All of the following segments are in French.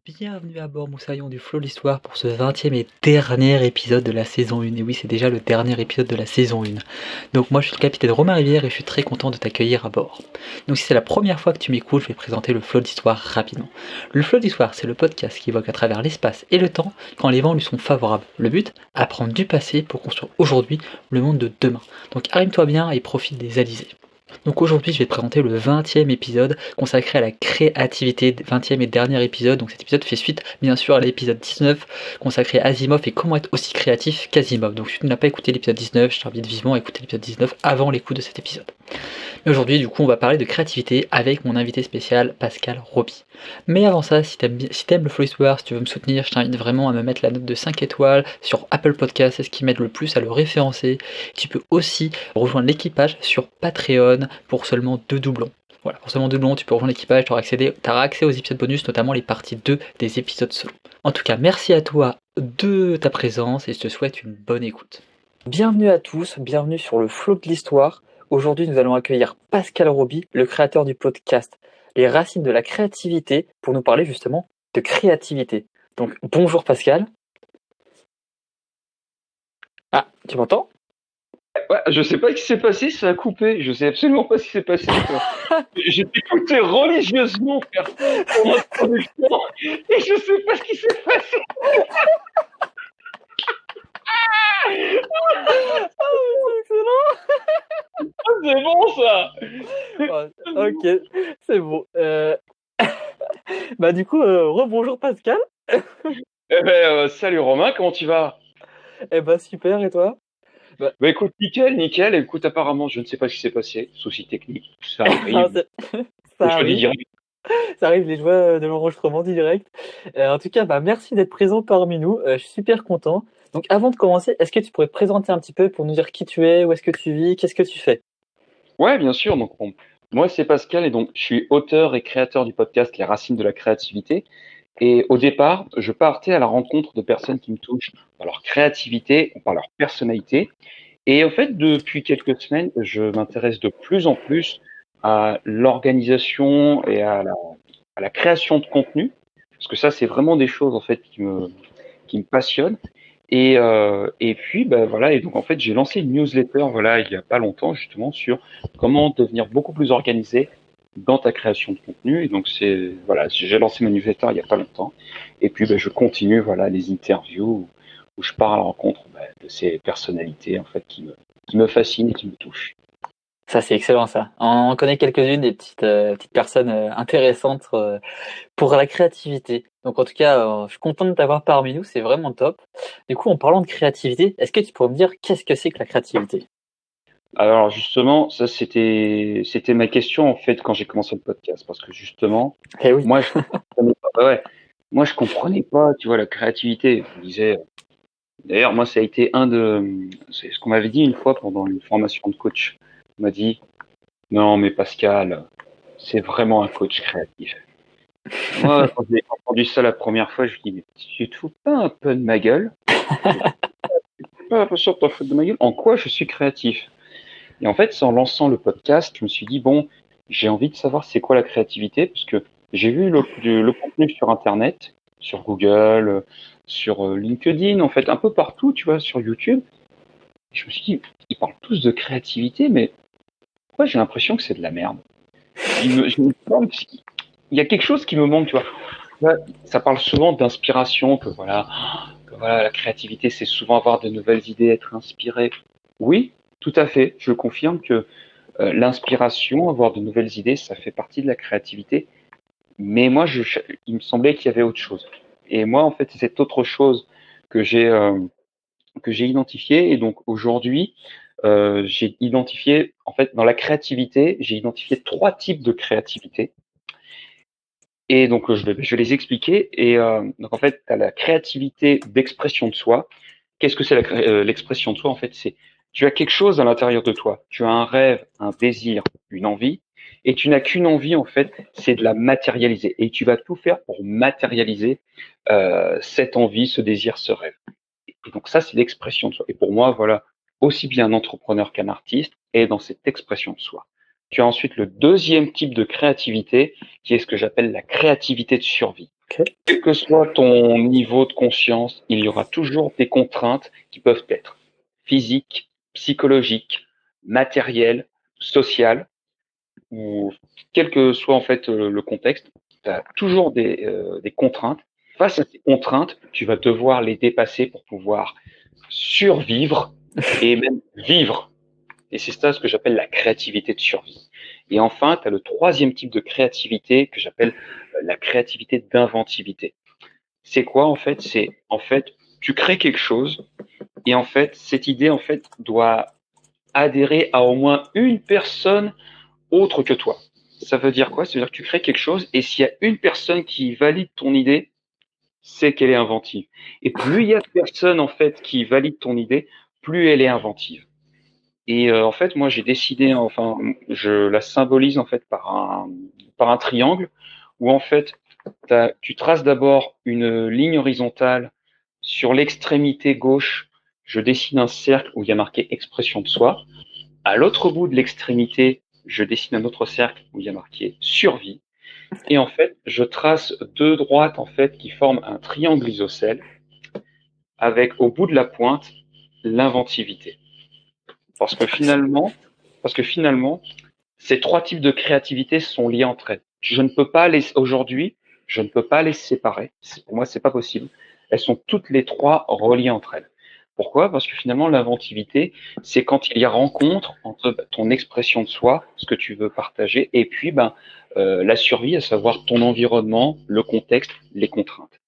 Bienvenue à bord Moussaillon du Flot de l'Histoire pour ce 20e et dernier épisode de la saison 1. Et oui, c'est déjà le dernier épisode de la saison 1. Donc moi je suis le capitaine Romain Rivière et je suis très content de t'accueillir à bord. Donc si c'est la première fois que tu m'écoutes, je vais présenter le Flot d'Histoire rapidement. Le Flot d'Histoire, c'est le podcast qui évoque à travers l'espace et le temps quand les vents lui sont favorables. Le but, apprendre du passé pour construire aujourd'hui le monde de demain. Donc arrime-toi bien et profite des alizés. Donc aujourd'hui, je vais te présenter le 20e épisode consacré à la créativité, 20e et dernier épisode. Donc cet épisode fait suite bien sûr à l'épisode 19 consacré à Asimov et comment être aussi créatif qu'Asimov. Donc si tu n'as pas écouté l'épisode 19, je t'invite vivement à écouter l'épisode 19 avant l'écoute de cet épisode. Et aujourd'hui, du coup, on va parler de créativité avec mon invité spécial, Pascal Roby. Mais avant ça, si t'aimes le Flow Histoire, si tu veux me soutenir, je t'invite vraiment à me mettre la note de 5 étoiles sur Apple Podcast, c'est ce qui m'aide le plus à le référencer. Tu peux aussi rejoindre l'équipage sur Patreon pour seulement 2 doublons. Voilà, pour seulement 2 doublons, tu peux rejoindre l'équipage, tu auras accès aux épisodes bonus, notamment les parties 2 des épisodes solo. En tout cas, merci à toi de ta présence et je te souhaite une bonne écoute. Bienvenue à tous, bienvenue sur le Flow de l'Histoire. Aujourd'hui, nous allons accueillir Pascal Roby, le créateur du podcast Les Racines de la Créativité, pour nous parler justement de créativité. Donc, bonjour Pascal. Ah, tu m'entends? Ouais, je sais pas ce qui s'est passé, ça a coupé. Je sais absolument pas ce qui s'est passé. J'ai écouté religieusement faire ton introduction et je sais pas ce qui s'est passé. C'est bon ça. Ok, c'est bon. Bah du coup, rebonjour Pascal. Salut Romain, comment tu vas? Eh bah super, et toi? Bah écoute, nickel. Écoute, apparemment, je ne sais pas ce qui s'est passé. Souci technique, ça Ah, arrive. ça Je te dis arrive. direct. Ça arrive, les joies de l'enregistrement direct. En tout cas, bah, merci d'être présent parmi nous. Je suis super content. Donc, avant de commencer, est-ce que tu pourrais te présenter un petit peu pour nous dire qui tu es, où est-ce que tu vis, qu'est-ce que tu fais? Ouais, bien sûr. Donc, bon, moi, c'est Pascal et donc je suis auteur et créateur du podcast Les Racines de la Créativité. Et au départ, je partais à la rencontre de personnes qui me touchent par leur créativité, par leur personnalité. Et en fait, depuis quelques semaines, je m'intéresse de plus en plus à l'organisation et à la création de contenu, parce que ça, c'est vraiment des choses en fait qui me passionnent. Et puis, ben voilà. Et donc en fait, j'ai lancé une newsletter, voilà, il y a pas longtemps justement sur comment devenir beaucoup plus organisé dans ta création de contenu. Et donc c'est voilà, j'ai lancé ma newsletter il y a pas longtemps. Et puis, ben, je continue voilà les interviews où je pars à la rencontre de ces personnalités en fait qui me fascinent et qui me touchent. Ça, c'est excellent, ça. On connaît quelques-unes des petites personnes intéressantes pour la créativité. Donc, en tout cas, je suis content de t'avoir parmi nous. C'est vraiment top. Du coup, en parlant de créativité, est-ce que tu pourrais me dire qu'est-ce que c'est que la créativité? Alors justement, ça c'était ma question en fait quand j'ai commencé le podcast parce que justement, Eh oui. moi je comprenais pas, ouais, moi je comprenais pas, tu vois, la créativité. Je me disais, d'ailleurs moi ça a été c'est ce qu'on m'avait dit une fois pendant une formation de coach. On m'a dit, non mais Pascal, c'est vraiment un coach créatif. Moi quand j'ai entendu ça la première fois, je me dis, mais tu te fous pas un peu de ma gueule? Tu pas l'impression de te foutre de ma gueule? En quoi je suis créatif? Et en fait, c'est en lançant le podcast, je me suis dit, bon, j'ai envie de savoir c'est quoi la créativité, parce que j'ai vu le contenu sur Internet, sur Google, sur LinkedIn, en fait, un peu partout, tu vois, sur YouTube. Je me suis dit, ils parlent tous de créativité, mais pourquoi j'ai l'impression que c'est de la merde? Je me demande il y a quelque chose qui me manque, tu vois. Là, ça parle souvent d'inspiration, que voilà, la créativité, c'est souvent avoir de nouvelles idées, être inspiré. Oui, tout à fait. Je confirme que l'inspiration, avoir de nouvelles idées, ça fait partie de la créativité. Mais moi, il me semblait qu'il y avait autre chose. Et moi, en fait, c'est cette autre chose que j'ai identifié. Et donc aujourd'hui, j'ai identifié, en fait, dans la créativité, j'ai identifié 3 types de créativité. Et donc, je vais les expliquer. Et donc, en fait, tu as la créativité d'expression de soi. Qu'est-ce que c'est l'expression de soi? En fait, c'est tu as quelque chose à l'intérieur de toi. Tu as un rêve, un désir, une envie, et tu n'as qu'une envie, en fait, c'est de la matérialiser. Et tu vas tout faire pour matérialiser cette envie, ce désir, ce rêve. Et donc ça, c'est l'expression de soi. Et pour moi, voilà, aussi bien un entrepreneur qu'un artiste est dans cette expression de soi. Tu as ensuite le deuxième type de créativité, qui est ce que j'appelle la créativité de survie. Ok. Quel que soit ton niveau de conscience, il y aura toujours des contraintes qui peuvent être physiques, psychologiques, matérielles, sociales, ou quel que soit en fait le contexte, tu as toujours des contraintes. Face à ces contraintes, tu vas devoir les dépasser pour pouvoir survivre et même vivre. Et c'est ça ce que j'appelle la créativité de survie. Et enfin, tu as le troisième type de créativité que j'appelle la créativité d'inventivité. C'est quoi en fait? C'est en fait, tu crées quelque chose et en fait, cette idée en fait doit adhérer à au moins une personne autre que toi. Ça veut dire quoi? Ça veut dire que tu crées quelque chose et s'il y a une personne qui valide ton idée, c'est qu'elle est inventive. Et plus il y a de personnes en fait qui valident ton idée, plus elle est inventive. Et en fait, moi, j'ai décidé, enfin, je la symbolise en fait par un triangle où en fait, tu traces d'abord une ligne horizontale sur l'extrémité gauche. Je dessine un cercle où il y a marqué expression de soi. À l'autre bout de l'extrémité, je dessine un autre cercle où il y a marqué survie. Et en fait, je trace deux droites en fait qui forment un triangle isocèle avec au bout de la pointe l'inventivité. Parce que finalement, parce que finalement, ces trois types de créativité sont liés entre elles. Je ne peux pas les aujourd'hui, je ne peux pas les séparer. Pour moi, c'est pas possible. Elles sont toutes les trois reliées entre elles. Pourquoi? Parce que finalement, l'inventivité, c'est quand il y a rencontre entre ton expression de soi, ce que tu veux partager, et puis la survie, à savoir ton environnement, le contexte, les contraintes.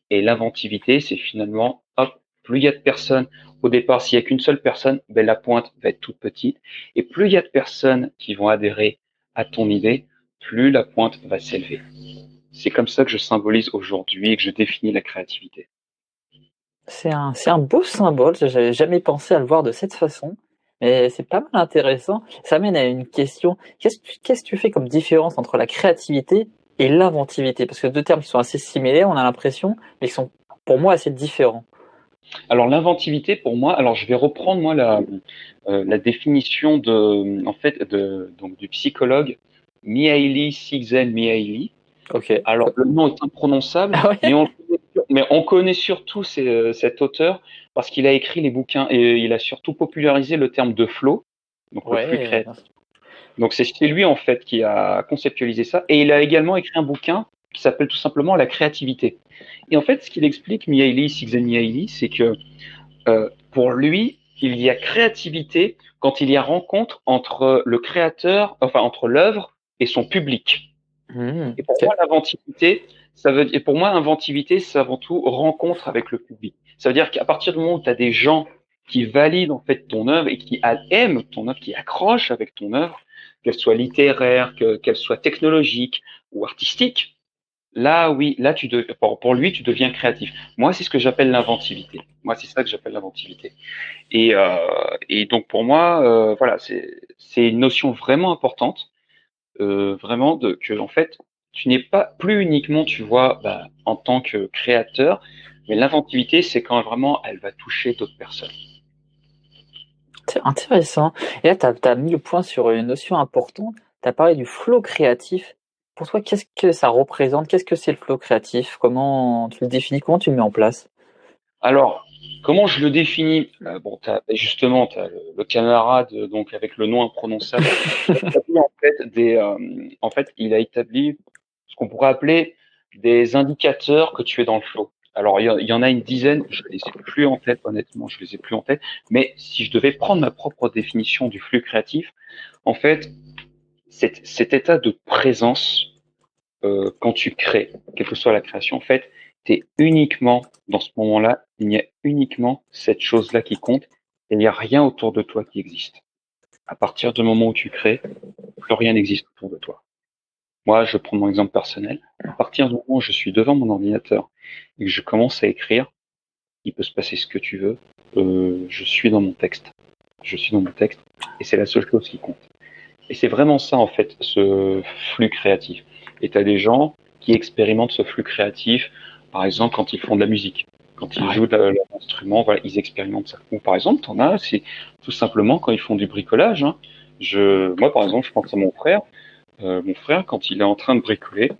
Et l'inventivité, c'est finalement, hop, plus il y a de personnes, au départ, s'il y a qu'une seule personne, ben, la pointe va être toute petite. Et plus il y a de personnes qui vont adhérer à ton idée, plus la pointe va s'élever. C'est comme ça que je symbolise aujourd'hui et que je définis la créativité. C'est un beau symbole, j'avais jamais pensé à le voir de cette façon, mais c'est pas mal intéressant. Ça mène à une question. Qu'est-ce que tu fais comme différence entre la créativité et l'inventivité? Parce que deux termes qui sont assez similaires, on a l'impression, mais qui sont pour moi assez différents. Alors l'inventivité, pour moi, alors je vais reprendre moi la définition en fait, donc du psychologue Mihaly Csikszentmihalyi. Ok. Alors, le nom est imprononçable, Ah ouais? mais on connaît surtout cet auteur parce qu'il a écrit les bouquins et il a surtout popularisé le terme de flow, donc le flux Ouais. créatif. Donc, c'est lui, en fait, qui a conceptualisé ça. Et il a également écrit un bouquin qui s'appelle tout simplement La créativité. Et en fait, ce qu'il explique, Mihaly Csikszentmihalyi, c'est que pour lui, il y a créativité quand il y a rencontre entre le créateur, enfin, entre l'œuvre et son public. Et pour Ok. moi, l'inventivité, et pour moi, inventivité, c'est avant tout rencontre avec le public. Ça veut dire qu'à partir du moment où tu as des gens qui valident en fait ton œuvre et qui aiment ton œuvre, qui accrochent avec ton œuvre, qu'elle soit littéraire, qu'elle soit technologique ou artistique, là oui, là pour lui, tu deviens créatif. Moi, c'est ce que j'appelle l'inventivité. Moi, c'est ça que j'appelle l'inventivité. Et donc pour moi, voilà, c'est une notion vraiment importante vraiment que en fait tu n'es pas plus uniquement tu vois en tant que créateur, mais l'inventivité c'est quand vraiment elle va toucher d'autres personnes. C'est intéressant. Et là, tu as mis le point sur une notion importante. Tu as parlé du flow créatif. Pour toi, qu'est-ce que ça représente? Qu'est-ce que c'est le flow créatif? Comment tu le définis? Comment tu le mets en place? Alors comment je le définis? Bon, justement t'as le camarade donc avec le nom imprononçable qui a établi, en fait en fait il a établi ce qu'on pourrait appeler des indicateurs que tu es dans le flow. Alors, il y en a une dizaine, je les ai plus en tête, honnêtement, je les ai plus en tête. Mais si je devais prendre ma propre définition du flux créatif, en fait, cet état de présence, quand tu crées, quelle que soit la création, en fait, tu es uniquement, dans ce moment-là, il y a uniquement cette chose-là qui compte et il n'y a rien autour de toi qui existe. À partir du moment où tu crées, plus rien n'existe autour de toi. Moi, je prends mon exemple personnel. À partir du moment où je suis devant mon ordinateur et que je commence à écrire, il peut se passer ce que tu veux. Je suis dans mon texte. Je suis dans mon texte et c'est la seule chose qui compte. Et c'est vraiment ça, en fait, ce flux créatif. Et tu as des gens qui expérimentent ce flux créatif, par exemple, quand ils font de la musique. Quand ils Ouais. jouent de leur instrument, voilà, ils expérimentent ça. Ou par exemple, t'en as, c'est tout simplement quand ils font du bricolage, hein. Moi, par exemple, je pense à mon frère. Mon frère, quand il est en train de bricoler,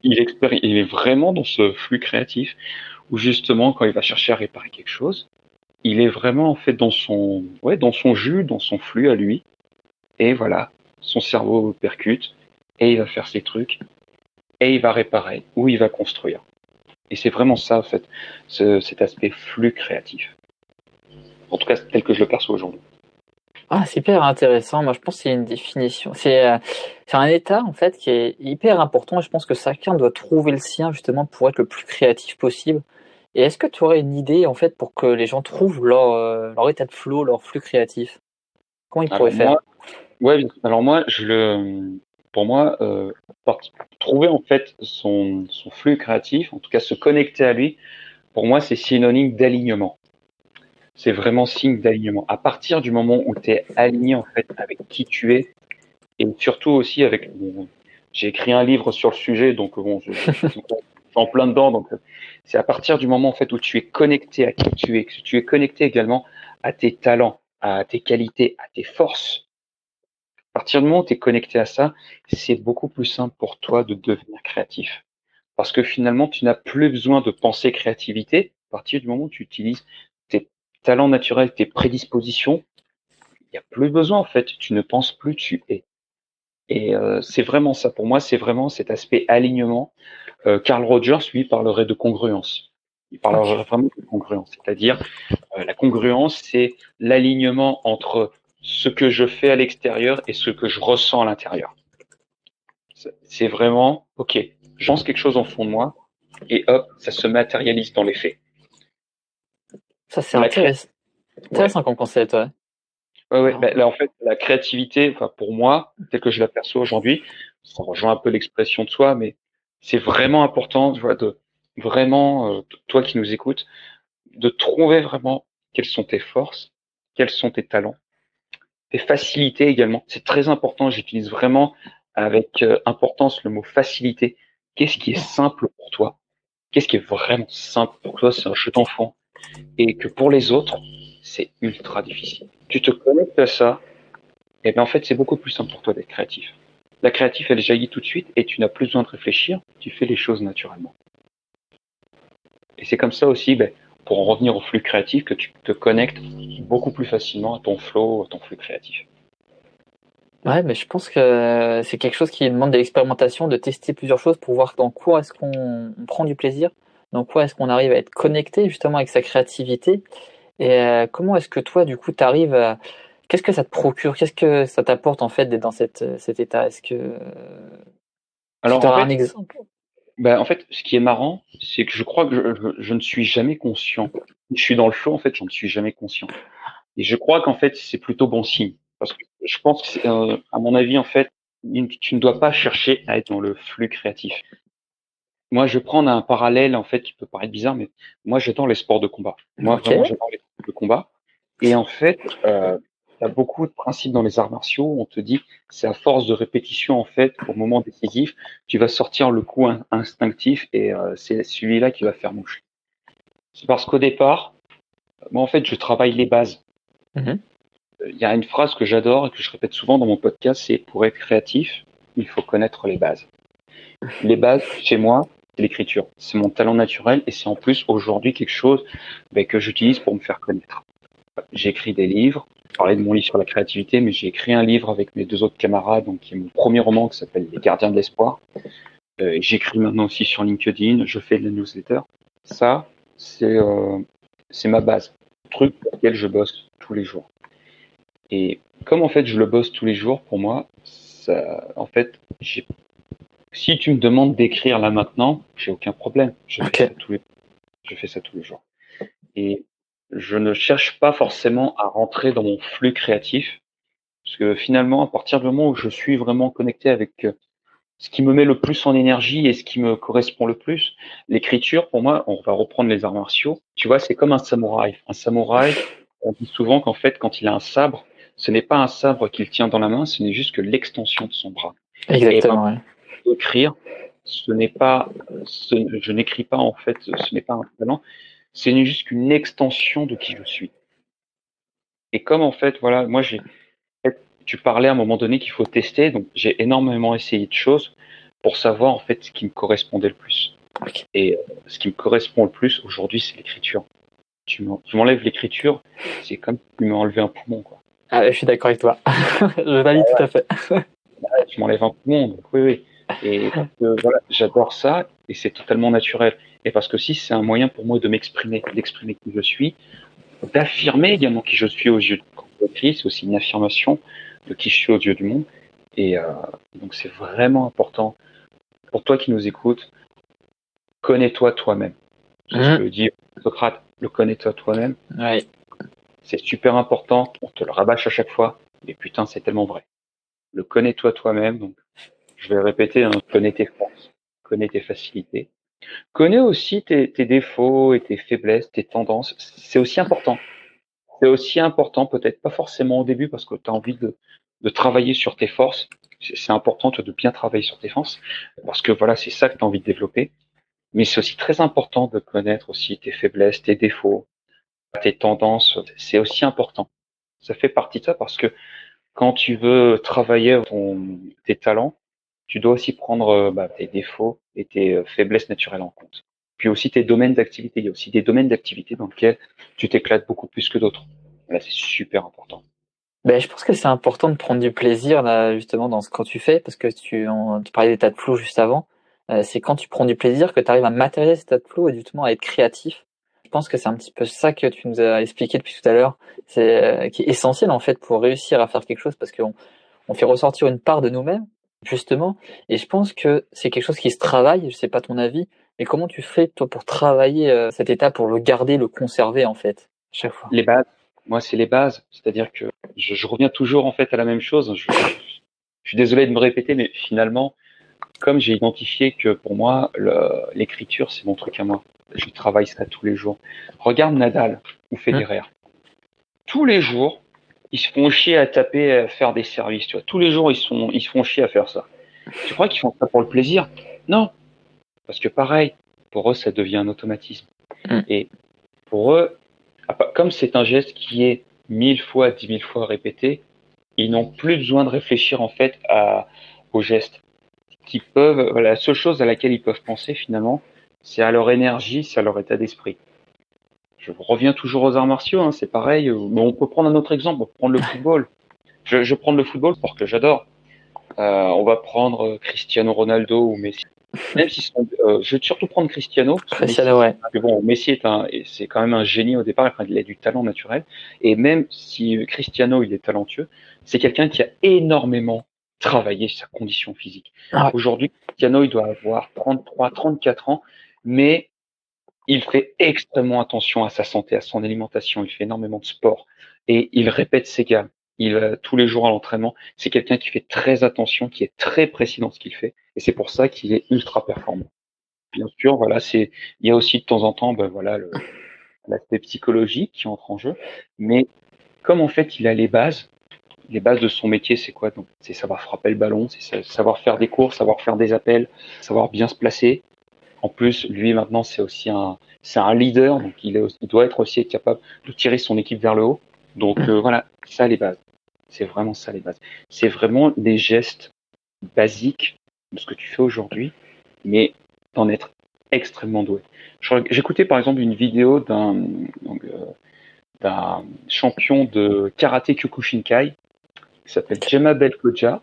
il est vraiment dans ce flux créatif où justement, quand il va chercher à réparer quelque chose, il est vraiment en fait dans son jus, dans son flux à lui. Et voilà, son cerveau percute et il va faire ses trucs et il va réparer ou il va construire. Et c'est vraiment ça, en fait, cet aspect flux créatif. En tout cas, tel que je le perçois aujourd'hui. Ah, c'est hyper intéressant. Moi, je pense que c'est une définition. C'est un état, en fait, qui est hyper important et je pense que chacun doit trouver le sien, justement, pour être le plus créatif possible. Et est-ce que tu aurais une idée, en fait, pour que les gens trouvent leur état de flow, leur flux créatif? Comment ils pourraient Alors faire? moi, ouais, alors moi, pour moi, trouver en fait son flux créatif, en tout cas se connecter à lui, pour moi, c'est synonyme d'alignement. C'est vraiment signe d'alignement. À partir du moment où tu es aligné en fait avec qui tu es, et surtout aussi avec j'ai écrit un livre sur le sujet, donc bon, je suis en plein dedans. Donc, c'est à partir du moment en fait où tu es connecté à qui tu es, que tu es connecté également à tes talents, à tes qualités, à tes forces. À partir du moment où tu es connecté à ça, c'est beaucoup plus simple pour toi de devenir créatif. Parce que finalement, tu n'as plus besoin de penser créativité. À partir du moment où tu utilises tes talents naturels, tes prédispositions, il n'y a plus besoin en fait. Tu ne penses plus, tu es. Et c'est vraiment ça. Pour moi, c'est vraiment cet aspect alignement. Carl Rogers, lui, parlerait de congruence. Il Ok. parlerait vraiment de congruence. C'est-à-dire, la congruence, c'est l'alignement entre ce que je fais à l'extérieur et ce que je ressens à l'intérieur. C'est vraiment, ok, je pense quelque chose en fond de moi et hop, ça se matérialise dans les faits. Ça, c'est La cré... ouais. intéressant comme concept, ouais. Ouais. Alors, Bah, là, en fait, la créativité, enfin, pour moi, telle que je l'aperçois aujourd'hui, ça rejoint un peu l'expression de soi, mais c'est vraiment important, tu vois, de vraiment, toi qui nous écoutes, de trouver vraiment quelles sont tes forces, quels sont tes talents, tes facilités également. C'est très important. J'utilise vraiment avec importance le mot facilité. Qu'est-ce qui est simple pour toi? Qu'est-ce qui est vraiment simple pour toi? C'est un jeu d'enfant. Et que pour les autres, c'est ultra difficile. Tu te connectes à ça, et bien en fait, c'est beaucoup plus simple pour toi d'être créatif. La créative, elle jaillit tout de suite et tu n'as plus besoin de réfléchir, tu fais les choses naturellement. Et c'est comme ça aussi, ben, pour en revenir au flux créatif, que tu te connectes beaucoup plus facilement à ton flow, à ton flux créatif. ouais, mais je pense que c'est quelque chose qui demande de l'expérimentation, de tester plusieurs choses pour voir dans quoi est-ce qu'on on prend du plaisir, dans quoi est-ce qu'on arrive à être connecté justement avec sa créativité. Et comment est-ce que toi, du coup, tu arrives à... Qu'est-ce que ça te procure? Qu'est-ce que ça t'apporte en fait d'être dans cet état? Est-ce que Alors tu en auras un fait, exemple? ben, en fait, ce qui est marrant, c'est que je crois que je ne suis jamais conscient. Je suis dans le flow, en fait, j'en suis jamais conscient. Et je crois qu'en fait, c'est plutôt bon signe. Parce que je pense que, à mon avis, en fait, tu ne dois pas chercher à être dans le flux créatif. Moi, je vais prendre un parallèle, en fait, qui peut paraître bizarre, mais moi, j'adore les sports de combat. Moi, Ok. vraiment, j'adore les sports de combat. Et en fait, il y a beaucoup de principes dans les arts martiaux. On te dit, c'est à force de répétition, en fait, au moment décisif, tu vas sortir le coup instinctif et c'est celui-là qui va faire mouche. C'est parce qu'au départ, moi, en fait, je travaille les bases. Mhm. Il y a une phrase que j'adore et que je répète souvent dans mon podcast, c'est pour être créatif, il faut connaître les bases. Les bases, chez moi, c'est l'écriture. C'est mon talent naturel et c'est en plus aujourd'hui quelque chose que j'utilise pour me faire connaître. J'écris des livres. Je parlais de mon livre sur la créativité, mais j'ai écrit un livre avec mes deux autres camarades, donc qui est mon premier roman qui s'appelle Les Gardiens de l'Espoir. J'écris maintenant aussi sur LinkedIn, je fais de la newsletter. Ça, c'est ma base, le truc pour lequel je bosse tous les jours. Et comme en fait je le bosse tous les jours, pour moi, ça, en fait, si tu me demandes d'écrire là maintenant, j'ai aucun problème. Ok. Je fais ça tous les jours. Et je ne cherche pas forcément à rentrer dans mon flux créatif, parce que finalement, à partir du moment où je suis vraiment connecté avec ce qui me met le plus en énergie et ce qui me correspond le plus, l'écriture, pour moi, on va reprendre les arts martiaux. Tu vois, c'est comme un samouraï. Un samouraï, on dit souvent qu'en fait, quand il a un sabre, ce n'est pas un sabre qu'il tient dans la main, ce n'est juste que l'extension de son bras. Et ben, Exactement, ouais. écrire, ce n'est pas, je n'écris pas en fait, ce n'est pas un talent, c'est juste qu'une extension de qui je suis. Et comme en fait, voilà, moi tu parlais à un moment donné qu'il faut tester, donc j'ai énormément essayé de choses pour savoir en fait ce qui me correspondait le plus. Ok. Et ce qui me correspond le plus aujourd'hui, c'est l'écriture. Tu m'enlèves l'écriture, c'est comme si tu m'enlevais un poumon, quoi. Ah, je suis d'accord avec toi. Je valide tout à fait. Ouais, tu m'enlèves un poumon, donc oui, oui. Et parce que, voilà, j'adore ça et c'est totalement naturel. Et parce que si c'est un moyen pour moi de m'exprimer, d'exprimer qui je suis, d'affirmer également qui je suis aux yeux de Christ, c'est aussi une affirmation de qui je suis aux yeux du monde. Et donc c'est vraiment important pour toi qui nous écoutes, connais-toi toi-même. C'est ce que dit Socrate, le connais-toi toi-même. Ouais. C'est super important, on te le rabâche à chaque fois, mais putain, c'est tellement vrai. Le connais-toi toi-même, donc je vais répéter, hein, connais tes forces, connais tes facilités, connais aussi tes défauts et tes faiblesses, tes tendances, c'est aussi important. C'est aussi important, peut-être pas forcément au début parce que tu as envie de travailler sur tes forces. C'est important de bien travailler sur tes forces parce que voilà, c'est ça que tu as envie de développer. Mais c'est aussi très important de connaître aussi tes faiblesses, tes défauts, tes tendances. C'est aussi important. Ça fait partie de ça parce que quand tu veux travailler tes talents, tu dois aussi prendre tes défauts et tes faiblesses naturelles en compte. Puis aussi tes domaines d'activité. Il y a aussi des domaines d'activité dans lesquels tu t'éclates beaucoup plus que d'autres. Là, c'est super important. Ben, je pense que c'est important de prendre du plaisir là justement dans ce que tu fais parce que tu parlais des tas de flots juste avant. C'est quand tu prends du plaisir que tu arrives à matérialiser ces tas de flots et justement à être créatif. Je pense que c'est un petit peu ça que tu nous as expliqué depuis tout à l'heure, c'est qui est essentiel en fait pour réussir à faire quelque chose parce qu'on fait ressortir une part de nous-mêmes justement et je pense que c'est quelque chose qui se travaille. Je sais pas ton avis, mais comment tu fais toi pour travailler cet état pour le garder, le conserver en fait chaque fois. Les bases, moi, c'est les bases. C'est-à-dire que je reviens toujours en fait à la même chose. Je suis désolé de me répéter, mais finalement, comme j'ai identifié que pour moi, l'écriture, c'est mon truc à moi. Je travaille ça tous les jours. Regarde Nadal ou Federer. Tous les jours, ils se font chier à taper, à faire des services. Tu vois. Tous les jours, ils se font chier à faire ça. Tu crois qu'ils font ça pour le plaisir? Non, parce que pareil, pour eux, ça devient un automatisme. Et pour eux, comme c'est un geste qui est 1000 fois, 10 000 fois répété, ils n'ont plus besoin de réfléchir en fait au geste. La seule chose à laquelle ils peuvent penser finalement, c'est à leur énergie, c'est à leur état d'esprit. Je reviens toujours aux arts martiaux, hein, c'est pareil, mais on peut prendre un autre exemple, on peut prendre le football. Je prends le football parce que j'adore. On va prendre Cristiano Ronaldo ou Messi. Même si je vais surtout prendre Cristiano. Cristiano, ouais. Parce que bon, Messi c'est quand même un génie au départ. Enfin, il a du talent naturel. Et même si Cristiano il est talentueux, c'est quelqu'un qui a énormément travaillé sa condition physique. Ah ouais. Aujourd'hui, Cristiano il doit avoir 33, 34 ans, mais il fait extrêmement attention à sa santé, à son alimentation. Il fait énormément de sport et il répète ses gammes. Tous les jours à l'entraînement, c'est quelqu'un qui fait très attention, qui est très précis dans ce qu'il fait, et c'est pour ça qu'il est ultra performant. Bien sûr, voilà, il y a aussi de temps en temps, voilà, l'aspect psychologique qui entre en jeu, mais comme en fait, il a les bases de son métier, c'est quoi? Donc, c'est savoir frapper le ballon, c'est savoir faire des courses, savoir faire des appels, savoir bien se placer. En plus, lui maintenant, c'est un leader, donc il doit être aussi capable de tirer son équipe vers le haut. Donc voilà, ça les bases. C'est vraiment ça les bases. C'est vraiment des gestes basiques de ce que tu fais aujourd'hui, mais d'en être extrêmement doué. J'écoutais par exemple une vidéo d'un champion de karaté Kyokushinkai qui s'appelle Gemma Belkoja.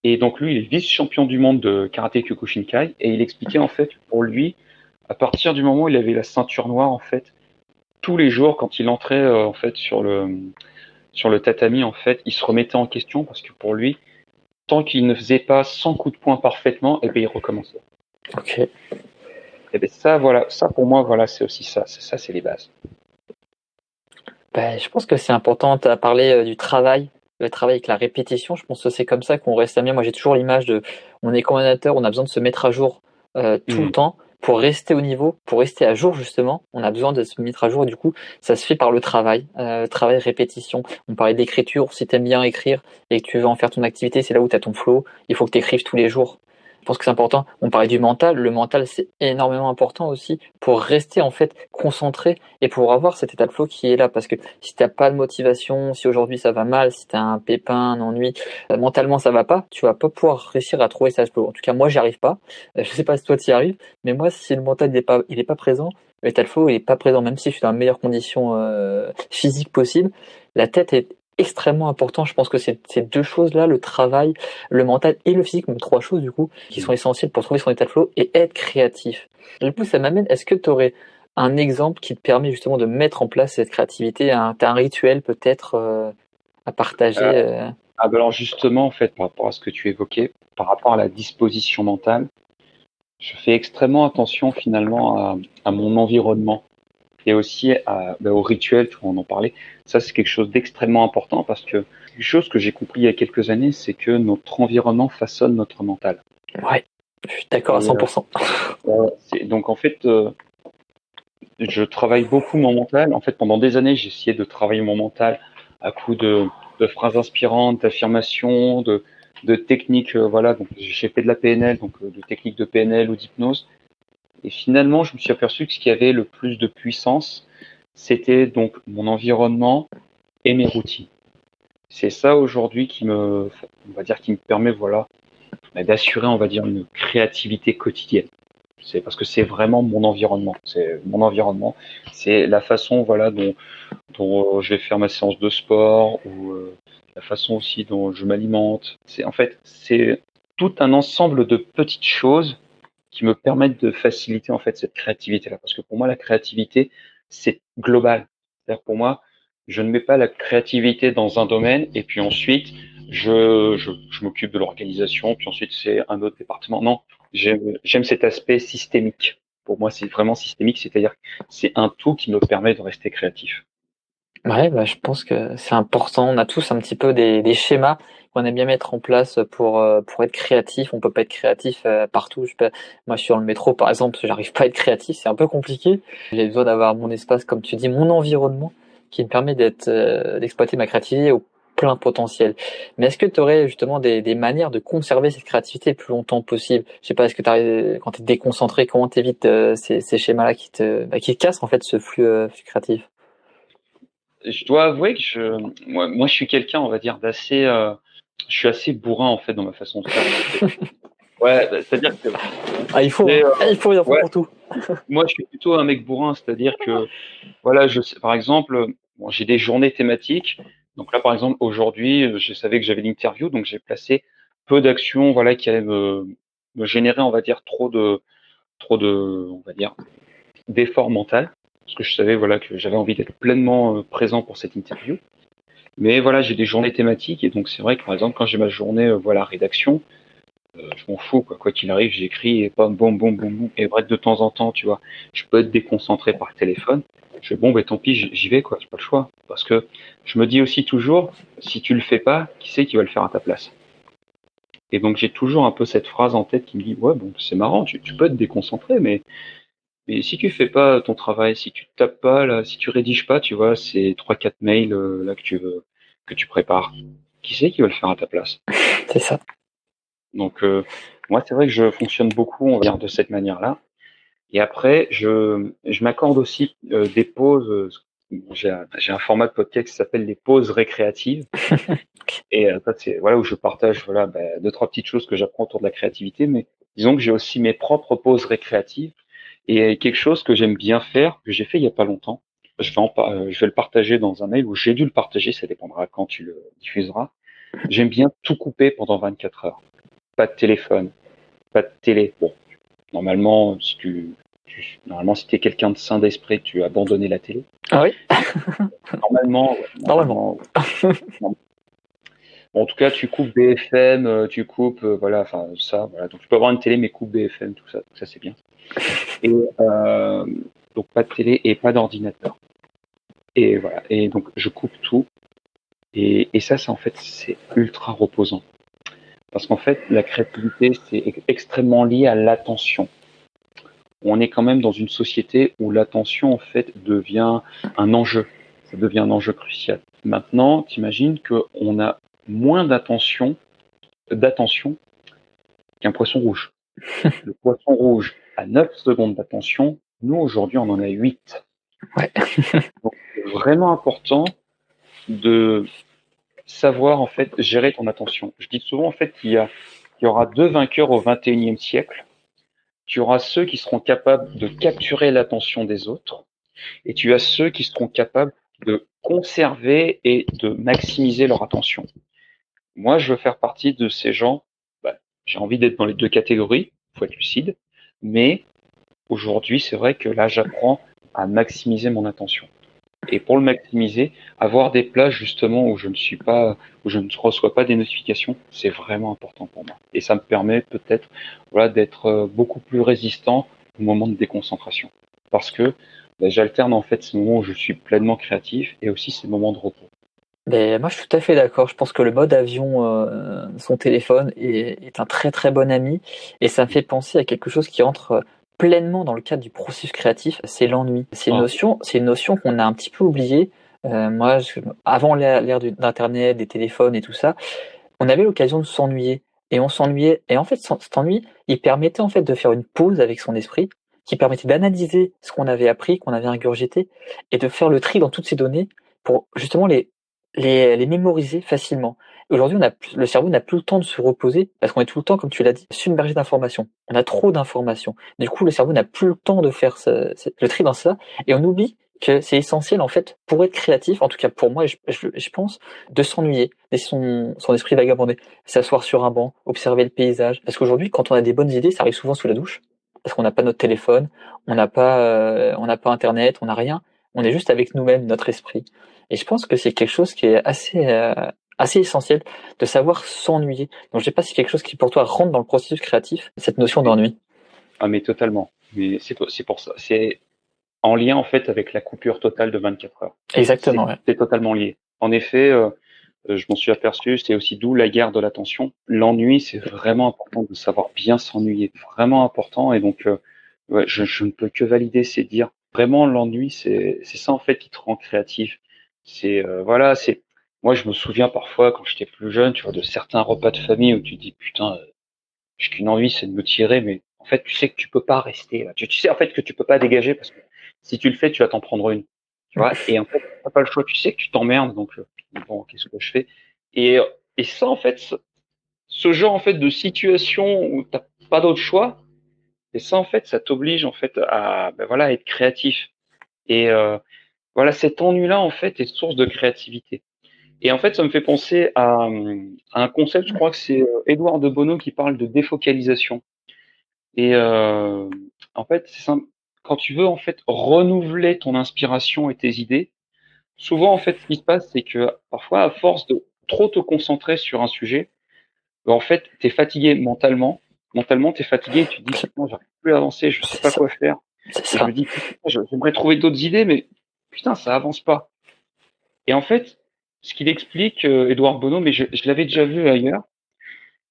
Et donc lui, il est vice-champion du monde de karaté Kyokushinkai et il expliquait en fait pour lui, à partir du moment où il avait la ceinture noire en fait, tous les jours quand il entrait en fait sur le tatami en fait, il se remettait en question parce que pour lui, tant qu'il ne faisait pas 100 coups de poing parfaitement, et ben il recommençait. Ok. Et ben ça voilà, ça pour moi voilà, c'est aussi ça, c'est les bases. Ben, je pense que c'est important. Tu as parlé du travail, le travail avec la répétition. Je pense que c'est comme ça qu'on reste à mieux. Moi, j'ai toujours l'image de, on est coordinateur, on a besoin de se mettre à jour tout le temps pour rester au niveau, pour rester à jour justement. On a besoin de se mettre à jour et du coup, ça se fait par le travail répétition. On parlait d'écriture. Si tu aimes bien écrire et que tu veux en faire ton activité, c'est là où tu as ton flow. Il faut que tu écrives tous les jours. Je pense que c'est important. On parlait du mental. Le mental, c'est énormément important aussi pour rester en fait concentré et pour avoir cet état de flow qui est là. Parce que si t'as pas de motivation, si aujourd'hui ça va mal, si t'as un pépin, un ennui, mentalement ça va pas, tu vas pas pouvoir réussir à trouver cet flow. En tout cas, moi, j'y arrive pas. Je sais pas si toi t'y arrives, mais moi, si le mental il est pas présent, l'état de flow il est pas présent, même si je suis dans les meilleures conditions physiques possibles. La tête est extrêmement important. Je pense que c'est ces deux choses-là, le travail, le mental et le physique, même trois choses du coup, qui sont essentielles pour trouver son état de flow et être créatif. Et du coup, ça m'amène, est-ce que tu aurais un exemple qui te permet justement de mettre en place cette créativité, t'as un rituel peut-être à partager Ben alors justement, en fait, par rapport à ce que tu évoquais, par rapport à la disposition mentale, je fais extrêmement attention finalement à mon environnement et aussi au rituel, tu vois, on en parlait. Ça, c'est quelque chose d'extrêmement important parce que une chose que j'ai compris il y a quelques années, c'est que notre environnement façonne notre mental. Ouais, je suis d'accord à Et 100%. donc en fait, je travaille beaucoup mon mental. En fait, pendant des années, j'ai essayé de travailler mon mental à coup de phrases inspirantes, d'affirmations, de techniques. Voilà, donc j'ai fait de la PNL, donc de techniques de PNL ou d'hypnose. Et finalement, je me suis aperçu que ce qui avait le plus de puissance, c'était donc mon environnement et mes routines. C'est ça aujourd'hui on va dire, qui me permet, voilà, d'assurer, on va dire, une créativité quotidienne. C'est parce que c'est vraiment mon environnement. C'est mon environnement. C'est la façon, voilà, dont je vais faire ma séance de sport ou la façon aussi dont je m'alimente. C'est tout un ensemble de petites choses qui me permettent de faciliter en fait cette créativité-là. Parce que pour moi, la créativité, c'est global. C'est-à-dire pour moi, je ne mets pas la créativité dans un domaine et puis ensuite je m'occupe de l'organisation, puis ensuite c'est un autre département. Non, j'aime cet aspect systémique. Pour moi, c'est vraiment systémique, c'est-à-dire que c'est un tout qui me permet de rester créatif. Ouais, bah, je pense que c'est important. On a tous un petit peu des schémas qu'on aime bien mettre en place pour être créatif. On peut pas être créatif partout. Moi, je suis dans le métro, par exemple, j'arrive pas à être créatif. C'est un peu compliqué. J'ai besoin d'avoir mon espace, comme tu dis, mon environnement qui me permet d'exploiter ma créativité au plein potentiel. Mais est-ce que tu aurais justement des manières de conserver cette créativité le plus longtemps possible? Je sais pas, est-ce que quand tu es déconcentré, comment t'évites ces schémas-là qui te cassent en fait ce flux créatif? Je dois avouer que moi, je suis quelqu'un, on va dire, je suis assez bourrin en fait dans ma façon de faire. Ouais, c'est-à-dire que Ah, il faut, hein. mais, Il faut, il en faut ouais, pour tout. moi je suis plutôt un mec bourrin, c'est-à-dire que voilà, par exemple, bon, j'ai des journées thématiques. Donc là, par exemple, aujourd'hui, je savais que j'avais l'interview, donc j'ai placé peu d'actions, voilà, qui allaient me générer, on va dire, on va dire, d'effort mental, parce que je savais, voilà, que j'avais envie d'être pleinement présent pour cette interview. Mais voilà, j'ai des journées thématiques, et donc c'est vrai que par exemple, quand j'ai ma journée, voilà, rédaction, je m'en fous, quoi qu'il arrive, j'écris et bam, boum, boum, boum, boum. Et bref, de temps en temps, tu vois, je peux être déconcentré par le téléphone. Je fais bon, ben tant pis, j'y vais, quoi, j'ai pas le choix. Parce que je me dis aussi toujours, si tu le fais pas, qui c'est qui va le faire à ta place? Et donc j'ai toujours un peu cette phrase en tête qui me dit, ouais, bon, c'est marrant, tu peux être déconcentré, mais si tu fais pas ton travail, si tu tapes pas, là, si tu rédiges pas, tu vois, ces trois quatre mails là que tu prépares, qui c'est qui va le faire à ta place? C'est ça. Donc moi, c'est vrai que je fonctionne beaucoup, on va dire, de cette manière-là. Et après, je m'accorde aussi des pauses. J'ai un format de podcast qui s'appelle les pauses récréatives. Et ça, c'est voilà où je partage voilà deux trois petites choses que j'apprends autour de la créativité. Mais disons que j'ai aussi mes propres pauses récréatives et quelque chose que j'aime bien faire, que j'ai fait il y a pas longtemps. Je vais le partager dans un mail ou j'ai dû le partager, ça dépendra quand tu le diffuseras. J'aime bien tout couper pendant 24 heures. Pas de téléphone, pas de télé. Bon, normalement, normalement, si tu es quelqu'un de sain d'esprit, tu as abandonné la télé. Ah oui? Normalement, ouais, Normalement. non. Bon, en tout cas, tu coupes BFM, tu coupes, voilà, enfin ça, voilà. Donc tu peux avoir une télé, mais coupe BFM, tout ça c'est bien. Et donc pas de télé et pas d'ordinateur. Et voilà. Et donc je coupe tout. Et ça, c'est en fait, c'est ultra reposant. Parce qu'en fait, la créativité, c'est extrêmement lié à l'attention. On est quand même dans une société où l'attention, en fait, devient un enjeu. Ça devient un enjeu crucial. Maintenant, t'imagines qu'on a moins d'attention qu'un poisson rouge. Le poisson rouge a 9 secondes d'attention. Nous, aujourd'hui, on en a 8. Ouais. Donc, c'est vraiment important de savoir, en fait, gérer ton attention. Je dis souvent, en fait, qu'il y aura 2 vainqueurs au 21e siècle. Tu auras ceux qui seront capables de capturer l'attention des autres et tu as ceux qui seront capables de conserver et de maximiser leur attention. Moi, je veux faire partie de ces gens. J'ai envie d'être dans les 2 catégories, faut être lucide, mais aujourd'hui, c'est vrai que là, j'apprends à maximiser mon attention. Et pour le maximiser, avoir des plages justement où je ne reçois pas des notifications, c'est vraiment important pour moi. Et ça me permet peut-être, voilà, d'être beaucoup plus résistant au moment de déconcentration. Parce que j'alterne en fait ces moments où je suis pleinement créatif et aussi ces moments de repos. Mais moi, je suis tout à fait d'accord. Je pense que le mode avion, son téléphone est un très très bon ami. Et ça me fait penser à quelque chose qui entre pleinement dans le cadre du processus créatif, c'est l'ennui. Ah, C'est une notion qu'on a un petit peu oubliée. Avant l'ère d'Internet, des téléphones et tout ça, on avait l'occasion de s'ennuyer. Et on s'ennuyait. Et en fait, cet ennui, il permettait en fait de faire une pause avec son esprit, qui permettait d'analyser ce qu'on avait appris, qu'on avait ingurgité, et de faire le tri dans toutes ces données pour justement les mémoriser facilement. Aujourd'hui, le cerveau n'a plus le temps de se reposer parce qu'on est tout le temps, comme tu l'as dit, submergé d'informations. On a trop d'informations. Du coup, le cerveau n'a plus le temps de faire le tri dans ça et on oublie que c'est essentiel en fait pour être créatif, en tout cas pour moi, je pense, de s'ennuyer, laisser son esprit vagabonder, s'asseoir sur un banc, observer le paysage. Parce qu'aujourd'hui, quand on a des bonnes idées, ça arrive souvent sous la douche, parce qu'on n'a pas notre téléphone, on n'a pas Internet, on n'a rien. On est juste avec nous-mêmes, notre esprit. Et je pense que c'est quelque chose qui est assez essentiel de savoir s'ennuyer. Donc je sais pas si c'est quelque chose qui pour toi rentre dans le processus créatif, cette notion mais, d'ennui. mais totalement. Mais c'est pour ça. C'est en lien en fait avec la coupure totale de 24 heures. Exactement, ouais. C'est totalement lié. En effet, je m'en suis aperçu, c'est aussi d'où la guerre de l'attention. L'ennui, c'est vraiment important de savoir bien s'ennuyer, vraiment important. Et donc, ouais, je ne peux que valider ces dires. Vraiment, l'ennui, c'est ça en fait qui te rend créatif. Voilà, c'est moi je me souviens parfois quand j'étais plus jeune, tu vois, de certains repas de famille où tu te dis putain, j'ai qu'une envie, c'est de me tirer, mais en fait, tu sais que tu peux pas rester là. Tu sais en fait que tu peux pas dégager parce que si tu le fais, tu vas t'en prendre une. Tu vois, et en fait, t'as pas le choix. Tu sais que tu t'emmerdes, donc bon, qu'est-ce que je fais? Et et ça, en fait, ce genre en fait de situation où t'as pas d'autre choix, et ça, en fait, ça t'oblige en fait à voilà à être créatif. Et voilà, cet ennui-là, en fait, est source de créativité. Et en fait, ça me fait penser à un concept. Je crois que c'est Édouard de Bono qui parle de défocalisation. Et en fait, c'est simple. Quand tu veux en fait renouveler ton inspiration et tes idées, souvent en fait, ce qui se passe, c'est que parfois, à force de trop te concentrer sur un sujet, ben, en fait, t'es fatigué mentalement. Mentalement, t'es fatigué et tu te dis putain, j'arrive plus à avancer, je sais C'est pas ça, quoi faire. c'est Et je ça. me dis putain, j'aimerais trouver d'autres idées, mais putain, ça avance pas. Et en fait, ce qu'il explique, Édouard Bono, mais je l'avais déjà vu ailleurs,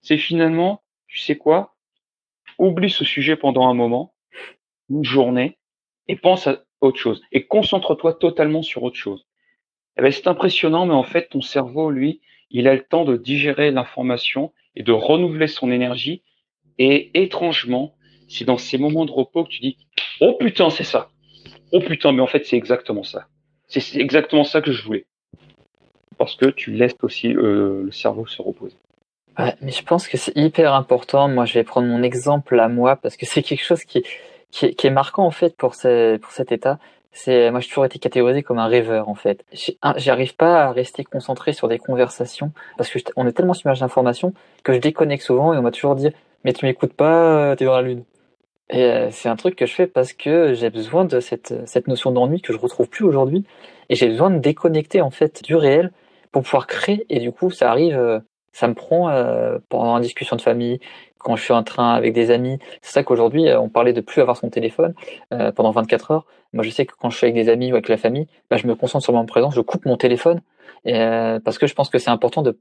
c'est finalement, tu sais quoi, oublie ce sujet pendant un moment, une journée, et pense à autre chose. Et concentre-toi totalement sur autre chose. Eh ben, c'est impressionnant, mais en fait, ton cerveau, lui, il a le temps de digérer l'information et de renouveler son énergie. Et étrangement, c'est dans ces moments de repos que tu dis, oh putain, c'est ça. Oh putain, mais en fait, c'est exactement ça. C'est exactement ça que je voulais. Parce que tu laisses aussi le cerveau se reposer. Ouais, mais je pense que c'est hyper important. Moi, je vais prendre mon exemple à moi parce que c'est quelque chose qui est marquant en fait pour cet état. Moi, j'ai toujours été catégorisé comme un rêveur en fait. J'arrive pas à rester concentré sur des conversations parce que on est tellement submergé d'informations que je déconnecte souvent et on m'a toujours dit, mais tu m'écoutes pas, t'es dans la lune. Et c'est un truc que je fais parce que j'ai besoin de cette notion d'ennui que je retrouve plus aujourd'hui et j'ai besoin de déconnecter en fait du réel pour pouvoir créer et du coup ça arrive ça me prend pendant une discussion de famille, quand je suis en train avec des amis. C'est ça qu'aujourd'hui on parlait de plus avoir son téléphone pendant 24 heures. Moi je sais que quand je suis avec des amis ou avec la famille, bah, je me concentre sur le moment présent, je coupe mon téléphone et, parce que je pense que c'est important de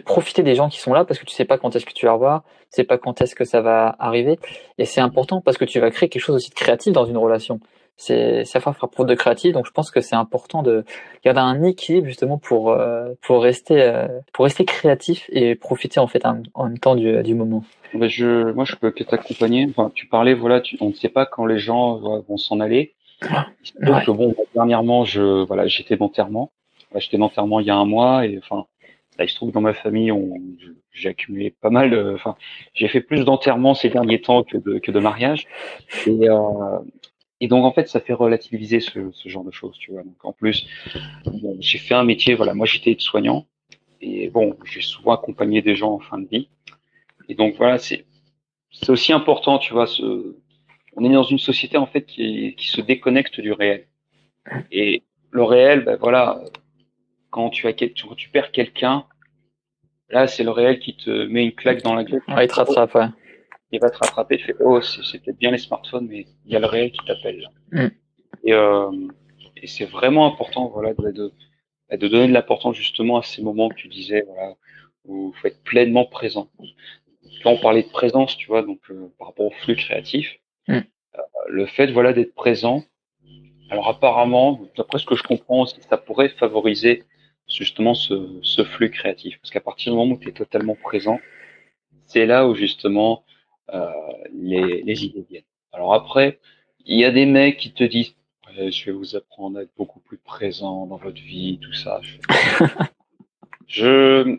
profiter des gens qui sont là parce que tu sais pas quand est-ce que tu vas revoir, tu sais pas quand est-ce que ça va arriver et c'est important parce que tu vas créer quelque chose aussi de créatif dans une relation. savoir faire preuve de créativité. Donc je pense que c'est important de garder un équilibre justement pour rester créatif et profiter en fait en même temps du moment. Ben, moi, je peux que t'accompagner. Enfin, tu parlais, voilà, on ne sait pas quand les gens vont s'en aller. Il se trouve Ouais. que bon, dernièrement, j'étais d'enterrement. J'étais d'enterrement il y a un mois et enfin, là, il se trouve que dans ma famille, j'ai accumulé pas mal. Enfin, j'ai fait plus d'enterrements ces derniers temps que de mariages. Et, euh, et donc en fait, ça fait relativiser ce genre de choses, tu vois. Donc en plus, bon, j'ai fait un métier, voilà, moi j'étais aide-soignant et bon, j'ai souvent accompagné des gens en fin de vie. Et donc voilà, c'est aussi important, tu vois. On est dans une société en fait qui se déconnecte du réel. Et le réel, ben voilà, quand tu perds quelqu'un, là c'est le réel qui te met une claque dans la gueule. Ouais, il te rattrape, ouais. Il va te rattraper. Tu fais oh, c'est peut-être bien les smartphones, mais il y a le réel qui t'appelle là. Mm. Et, euh, et c'est vraiment important, voilà, de donner de l'importance justement à ces moments que tu disais, voilà, où il faut être pleinement présent. Quand on parlait de présence, tu vois, donc par rapport au flux créatif, Mm. le fait, voilà, d'être présent. Alors apparemment, d'après ce que je comprends, ça pourrait favoriser justement ce flux créatif, parce qu'à partir du moment où tu es totalement présent, c'est là où justement euh, les idées viennent. Alors après, il y a des mecs qui te disent, ouais, je vais vous apprendre à être beaucoup plus présent dans votre vie, tout ça. Je,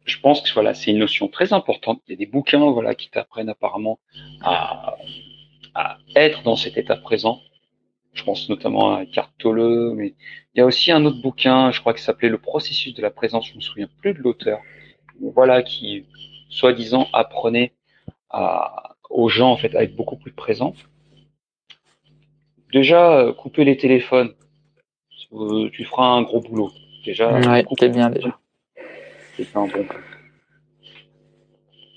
je pense que voilà, c'est une notion très importante. Il y a des bouquins voilà qui t'apprennent apparemment à, à être dans cet état présent. Je pense notamment à Eckhart Tolle, mais il y a aussi un autre bouquin, je crois que ça s'appelait Le processus de la présence. Je me souviens plus de l'auteur. Voilà, qui soi-disant apprenait aux gens en fait à être beaucoup plus présents. Déjà, couper les téléphones, tu feras un gros boulot. Déjà, Ouais, couper c'est bien les téléphones, déjà. c'est un bon boulot.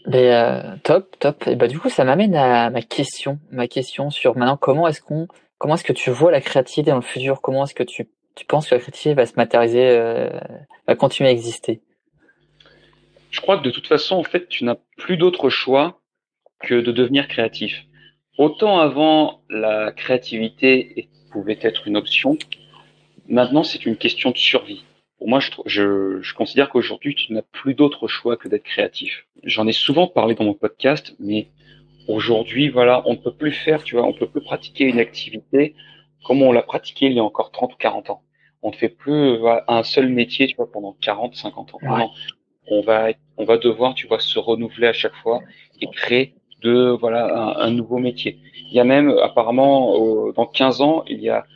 Mais top, top. Et bah du coup, ça m'amène à ma question sur maintenant comment est-ce que tu vois la créativité dans le futur? Comment est-ce que tu penses que la créativité va se matérialiser, va continuer à exister? Je crois que de toute façon, en fait, tu n'as plus d'autre choix que de devenir créatif. Autant avant, la créativité pouvait être une option, maintenant c'est une question de survie. Pour moi, je considère qu'aujourd'hui, tu n'as plus d'autre choix que d'être créatif. J'en ai souvent parlé dans mon podcast, mais aujourd'hui, voilà, on ne peut plus faire, tu vois, on peut plus pratiquer une activité comme on l'a pratiqué il y a encore 30 ou 40 ans. On ne fait plus voilà, un seul métier, tu vois, pendant 40, 50 ans. Non, Ouais. non, on va devoir, tu vois, se renouveler à chaque fois et créer voilà, un nouveau métier. Il y a même, apparemment, dans 15 ans, il y a,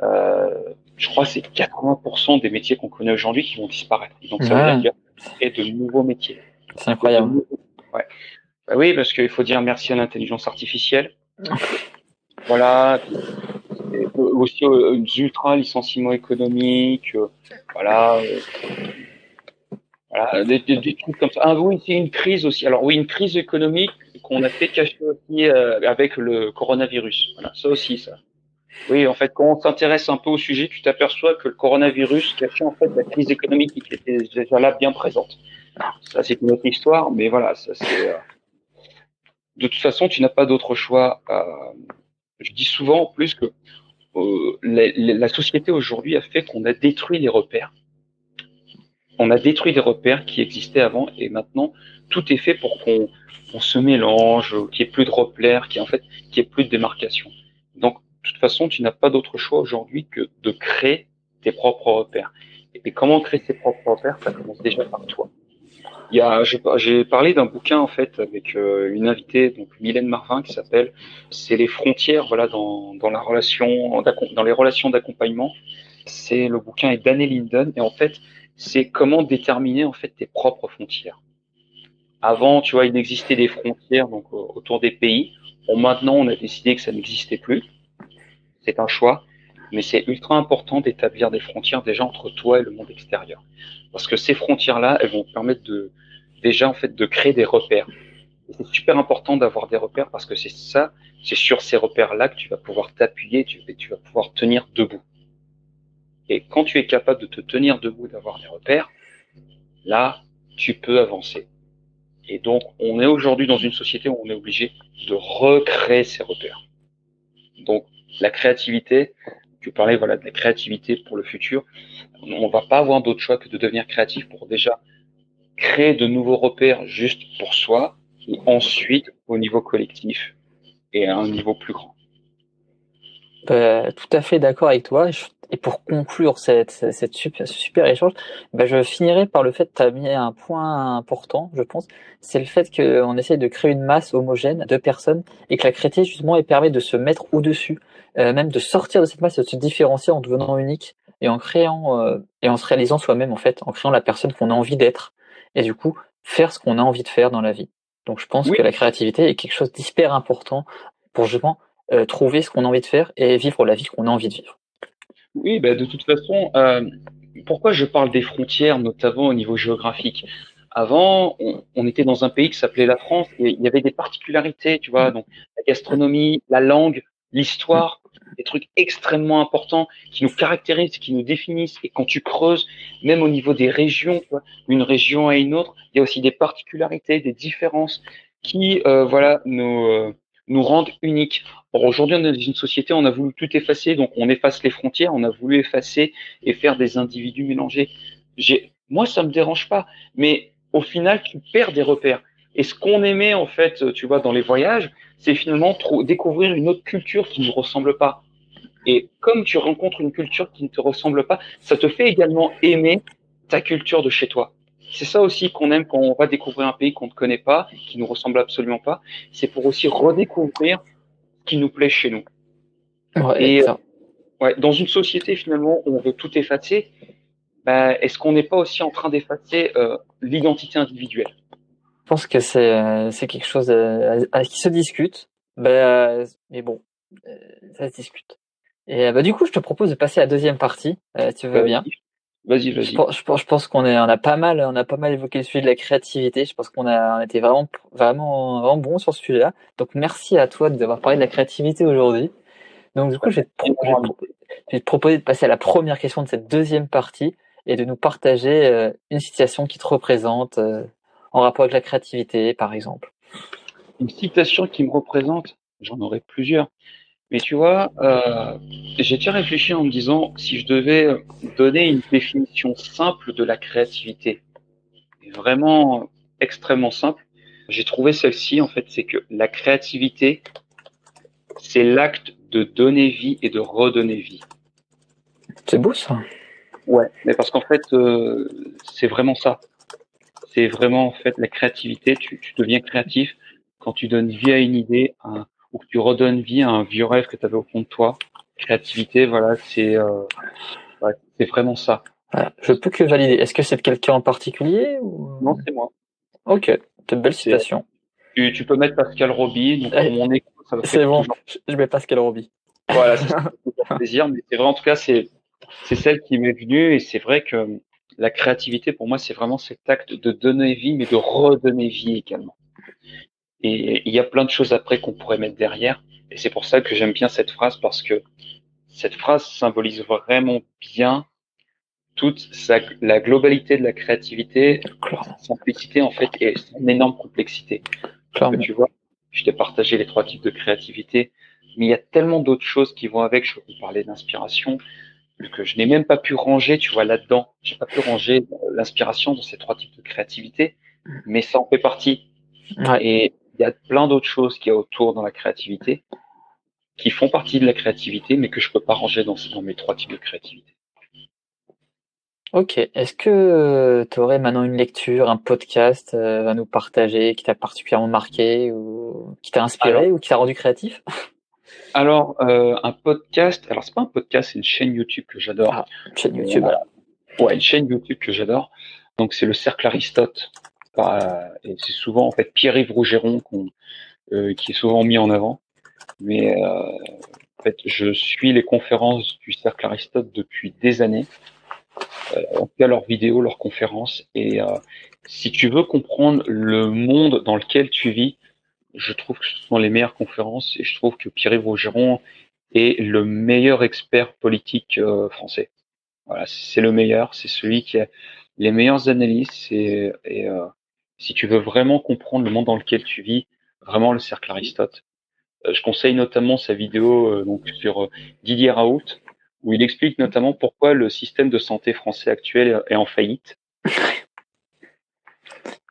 euh, je crois, c'est 80% des métiers qu'on connaît aujourd'hui qui vont disparaître. Donc, ça veut dire Ouais, qu'il y a créer de nouveaux métiers. c'est De incroyable. nouveaux... Ouais. Bah oui, parce qu'il faut dire merci à l'intelligence artificielle. Voilà. Et aussi aux ultra licenciements économiques. Voilà. Voilà, des trucs comme ça. Ah oui, c'est une crise aussi. Alors oui, une crise économique qu'on a fait cacher aussi avec le coronavirus. Voilà, ça aussi, ça. Oui, en fait, quand on s'intéresse un peu au sujet, tu t'aperçois que le coronavirus cachait en fait la crise économique qui était déjà là bien présente. Ça, c'est une autre histoire, mais voilà, ça c'est. De toute façon, tu n'as pas d'autre choix. Je dis souvent en plus que la société aujourd'hui a fait qu'on a détruit les repères. On a détruit des repères qui existaient avant et maintenant tout est fait pour qu'on se mélange, qu'il n'y ait plus de repères, qu'il y ait plus de démarcation. Donc, de toute façon, tu n'as pas d'autre choix aujourd'hui que de créer tes propres repères. Et comment créer ses propres repères? Ça commence déjà par toi. J'ai parlé d'un bouquin en fait avec une invitée, donc Mylène Marvin, qui s'appelle "C'est les frontières", voilà, dans la relation, dans les relations d'accompagnement. C'est le bouquin est d'Anne Linden et en fait, c'est comment déterminer en fait tes propres frontières. Avant, tu vois, il existait des frontières donc autour des pays. Bon, maintenant, on a décidé que ça n'existait plus. C'est un choix, mais c'est ultra important d'établir des frontières déjà entre toi et le monde extérieur, parce que ces frontières-là, elles vont te permettre déjà en fait de créer des repères. Et c'est super important d'avoir des repères parce que c'est sur ces repères-là que tu vas pouvoir t'appuyer, tu vas pouvoir tenir debout. Et quand tu es capable de te tenir debout, d'avoir des repères, là, tu peux avancer. Et donc, on est aujourd'hui dans une société où on est obligé de recréer ces repères. Donc, la créativité, tu parlais voilà de la créativité pour le futur. On va pas avoir d'autre choix que de devenir créatif pour déjà créer de nouveaux repères juste pour soi et ensuite au niveau collectif et à un niveau plus grand. Tout à fait d'accord avec toi. Et pour conclure ce super échange, je finirai par le fait que tu as mis un point important, je pense. C'est le fait qu'on essaye de créer une masse homogène de personnes et que la créativité, justement, elle permet de se mettre au-dessus, même de sortir de cette masse et de se différencier en devenant unique et en créant, et en se réalisant soi-même, en fait, en créant la personne qu'on a envie d'être. Et du coup, faire ce qu'on a envie de faire dans la vie. Donc, je pense Oui, que la créativité est quelque chose d'hyper important pour justement trouver ce qu'on a envie de faire et vivre la vie qu'on a envie de vivre. oui, bah, de toute façon, pourquoi je parle des frontières, notamment au niveau géographique? Avant, on était dans un pays qui s'appelait la France et il y avait des particularités, tu vois, donc la gastronomie, la langue, l'histoire, des trucs extrêmement importants qui nous caractérisent, qui nous définissent. Et quand tu creuses, même au niveau des régions, tu vois, d'une région à une autre, il y a aussi des particularités, des différences qui, voilà, nous rendent uniques. Or, aujourd'hui, on est dans une société, on a voulu tout effacer, donc on efface les frontières, on a voulu effacer et faire des individus mélangés. Moi, ça me dérange pas, mais au final, tu perds des repères. Et ce qu'on aimait, en fait, tu vois, dans les voyages, c'est finalement découvrir une autre culture qui ne nous ressemble pas. Et comme tu rencontres une culture qui ne te ressemble pas, ça te fait également aimer ta culture de chez toi. C'est ça aussi qu'on aime quand on va découvrir un pays qu'on ne connaît pas, qui nous ressemble absolument pas. C'est pour aussi redécouvrir ce qui nous plaît chez nous. Ouais, Et ça. ouais, dans une société finalement où on veut tout effacer, est-ce qu'on n'est pas aussi en train d'effacer l'identité individuelle? Je pense que c'est quelque chose qui se discute, mais bon, ça se discute. Et du coup, je te propose de passer à la deuxième partie, si tu veux bien. Vas-y, vas-y, vas-y. Je pense on a pas mal évoqué le sujet de la créativité. Je pense on était vraiment bon sur ce sujet-là. Donc, merci à toi d'avoir parlé de la créativité aujourd'hui. Donc, du coup, je vais te proposer de passer à la première question de cette deuxième partie et de nous partager une situation qui te représente en rapport avec la créativité, par exemple. Une citation qui me représente, j'en aurais plusieurs. Mais tu vois, j'ai déjà réfléchi en me disant si je devais donner une définition simple de la créativité, et vraiment extrêmement simple, j'ai trouvé celle-ci en fait, c'est que la créativité, c'est l'acte de donner vie et de redonner vie. C'est beau ça. Ouais, mais parce qu'en fait, c'est vraiment ça. C'est vraiment en fait la créativité. Tu deviens créatif quand tu donnes vie à une idée, ou que tu redonnes vie à un vieux rêve que tu avais au fond de toi. Créativité, voilà, ouais, c'est vraiment ça. Voilà. Je peux que valider. Est-ce que c'est de quelqu'un en particulier Non, ou... c'est moi. Ok, c'est une belle C'est, citation. tu peux mettre Pascal Roby, donc pour Eh, mon écho, ça va c'est faire bon, toujours. je mets Pascal Roby. Voilà, ça fait toujours plaisir. Mais c'est vrai, en tout cas, c'est celle qui m'est venue et c'est vrai que la créativité, pour moi, c'est vraiment cet acte de donner vie, mais de redonner vie également. Et il y a plein de choses après qu'on pourrait mettre derrière. Et c'est pour ça que j'aime bien cette phrase parce que cette phrase symbolise vraiment bien la globalité de la créativité, sa Clairement, simplicité en fait et son énorme complexité. Parce que clairement. tu vois, je t'ai partagé les trois types de créativité, mais il y a tellement d'autres choses qui vont avec. Je peux vous parler d'inspiration, que je n'ai même pas pu ranger, tu vois, là-dedans. J'ai pas pu ranger l'inspiration dans ces trois types de créativité, mais ça en fait partie. Ouais. Et il y a plein d'autres choses qu'il y a autour dans la créativité, qui font partie de la créativité, mais que je peux pas ranger dans mes trois types de créativité. Ok. Est-ce que tu aurais maintenant une lecture, un podcast à nous partager qui t'a particulièrement marqué ou qui t'a Alors, inspiré ou qui t'a rendu créatif? un podcast, alors c'est pas un podcast, c'est une chaîne YouTube que j'adore. Ah, chaîne On YouTube, alors. Ouais, une chaîne YouTube que j'adore. Donc c'est le Cercle Aristote. Et c'est souvent en fait Pierre-Yves Rougeron qui est souvent mis en avant. Mais en fait, je suis les conférences du Cercle Aristote depuis des années. En tout cas, leurs vidéos, leurs conférences. Et si tu veux comprendre le monde dans lequel tu vis, je trouve que ce sont les meilleures conférences et je trouve que Pierre-Yves Rougeron est le meilleur expert politique français. Voilà, c'est le meilleur, c'est celui qui a les meilleures analyses si tu veux vraiment comprendre le monde dans lequel tu vis, vraiment le cercle Aristote. Je conseille notamment sa vidéo donc sur Didier Raoult, où il explique notamment pourquoi le système de santé français actuel est en faillite.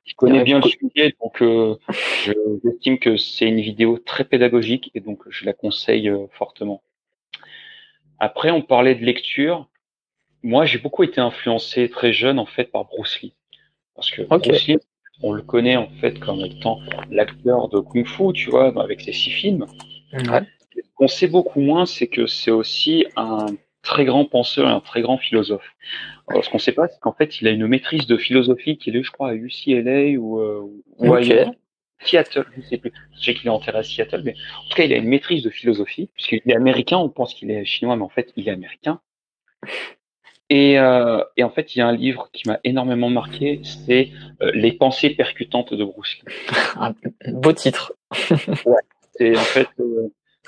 Je connais bien le sujet, donc j'estime que c'est une vidéo très pédagogique et donc je la conseille fortement. Après, on parlait de lecture. Moi, j'ai beaucoup été influencé très jeune en fait par Bruce Lee, parce que Bruce Lee, on le connaît en fait comme étant l'acteur de Kung Fu, tu vois, avec ses 6 films. Ouais. Ce qu'on sait beaucoup moins, c'est que c'est aussi un très grand penseur et un très grand philosophe. Alors, ce qu'on ne sait pas, c'est qu'en fait, il a une maîtrise de philosophie qu'il est, je crois, à UCLA ou ailleurs. Seattle, je ne sais plus. Je sais qu'il est enterré à Seattle, mais en tout cas, il a une maîtrise de philosophie, puisqu'il est américain, on pense qu'il est chinois, mais en fait, il est américain. Et en fait, il y a un livre qui m'a énormément marqué, c'est Les pensées percutantes de Bruce Lee. Un beau titre. Ouais. C'est en fait,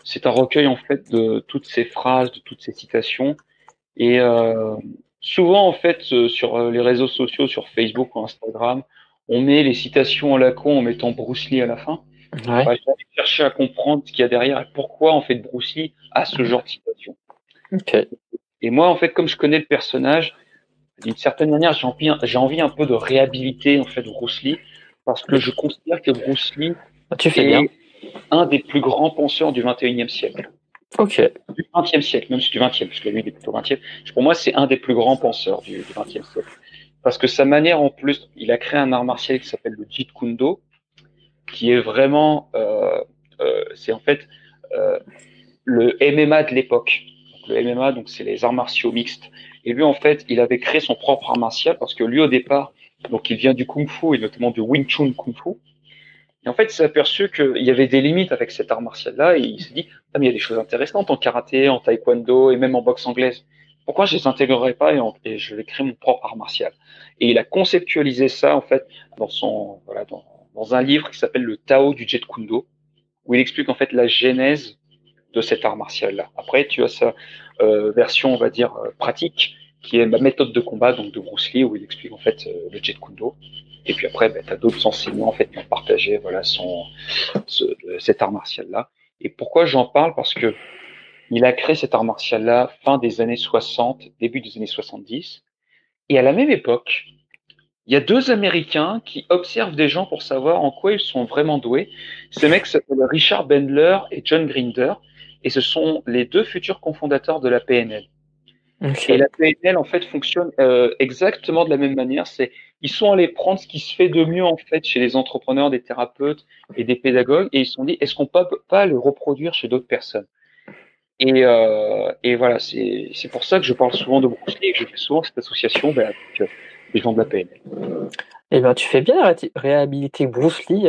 c'est un recueil en fait de toutes ces phrases, de toutes ces citations. Et souvent en fait, sur les réseaux sociaux, sur Facebook ou Instagram, on met les citations à la con en mettant Bruce Lee à la fin. Ouais. Bah, j'ai cherché à comprendre ce qu'il y a derrière et pourquoi en fait Bruce Lee a ce genre de citation. Ok. Et moi en fait, comme je connais le personnage, d'une certaine manière, j'ai envie un peu de réhabiliter en fait Bruce Lee parce que je considère que Bruce Lee Tu fais est bien. un des plus grands penseurs du 21e siècle. Ok. Du 20e siècle, même si du 20e, parce que lui il est plutôt 20e. Pour moi, c'est un des plus grands penseurs du 20e siècle. Parce que sa manière, en plus, il a créé un art martial qui s'appelle le Jeet Kune Do, qui est vraiment, c'est en fait le MMA de l'époque. Donc, le MMA, donc c'est les arts martiaux mixtes. Et lui, en fait, il avait créé son propre art martial parce que lui, au départ, donc il vient du Kung Fu et notamment du Wing Chun Kung Fu. Et en fait, il s'est aperçu qu'il y avait des limites avec cet art martial-là et il s'est dit, ah, mais il y a des choses intéressantes en karaté, en taekwondo et même en boxe anglaise. Pourquoi je les intégrerais pas et je vais créer mon propre art martial? Et il a conceptualisé ça, en fait, dans un livre qui s'appelle Le Tao du Jeet Kune Do, où il explique, en fait, la genèse de cet art martial-là. Après, tu as sa version, on va dire, pratique, qui est ma méthode de combat, donc de Bruce Lee, où il explique, en fait, le Jeet Kune Do. Et puis après, tu as d'autres enseignants en fait qui ont partagé voilà cet art martial là. Et pourquoi j'en parle? Parce que il a créé cet art martial là fin des années 60, début des années 70. Et à la même époque, il y a 2 Américains qui observent des gens pour savoir en quoi ils sont vraiment doués. Ces mecs s'appellent Richard Bandler et John Grinder. Et ce sont les 2 futurs cofondateurs de la PNL. Et la PNL, en fait, fonctionne exactement de la même manière. Ils sont allés prendre ce qui se fait de mieux, en fait, chez les entrepreneurs, des thérapeutes et des pédagogues, et ils se sont dit, est-ce qu'on peut pas le reproduire chez d'autres personnes? Et voilà, c'est pour ça que je parle souvent de Bruce Lee et que je fais souvent cette association avec les gens de la PNL. Eh ben, tu fais bien réhabiliter Bruce Lee,